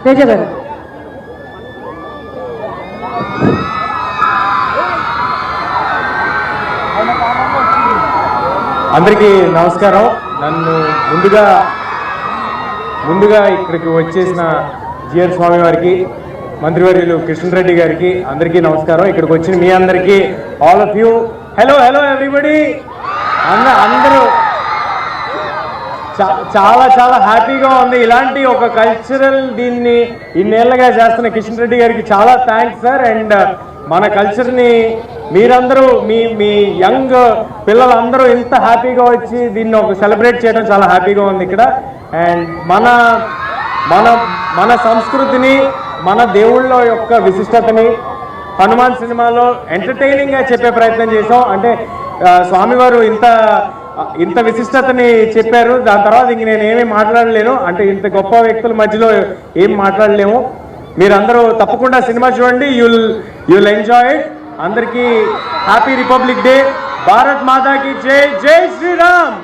తేజ గారు. అందరికీ నమస్కారం. నన్ను ముందుగా ఇక్కడికి వచ్చేసిన జిఆర్ స్వామి వారికి, మంత్రివర్యులు కృష్ణరెడ్డి గారికి అందరికీ నమస్కారం. ఇక్కడికి వచ్చిన మీ అందరికీ, all of you, hello everybody. అందరూ చాలా చాలా హ్యాపీగా ఉంది. ఇలాంటి ఒక కల్చరల్ దీన్ని ఇన్నేళ్లుగా చేస్తున్న కృష్ణరెడ్డి గారికి చాలా థ్యాంక్స్ సార్. అండ్ మన కల్చర్ని మీరందరూ మీ యంగ్ పిల్లలందరూ ఇంత హ్యాపీగా వచ్చి దీన్ని ఒక సెలబ్రేట్ చేయడం చాలా హ్యాపీగా ఉంది ఇక్కడ. అండ్ మన మన మన సంస్కృతిని, మన దేవుళ్ళ యొక్క విశిష్టతని హనుమాన్ సినిమాలో ఎంటర్టైనింగ్గా చెప్పే ప్రయత్నం చేసాం. అంటే స్వామివారు ఇంత విశిష్టతని చెప్పారు. దాని తర్వాత ఇంక నేను ఏమీ మాట్లాడలేను. అంటే ఇంత గొప్ప వ్యక్తుల మధ్యలో ఏం మాట్లాడలేము. మీరందరూ తప్పకుండా సినిమా చూడండి. You'll enjoy it. అందరికీ హ్యాపీ రిపబ్లిక్ డే. భారత్ మాతాకి జై. జై శ్రీరామ్.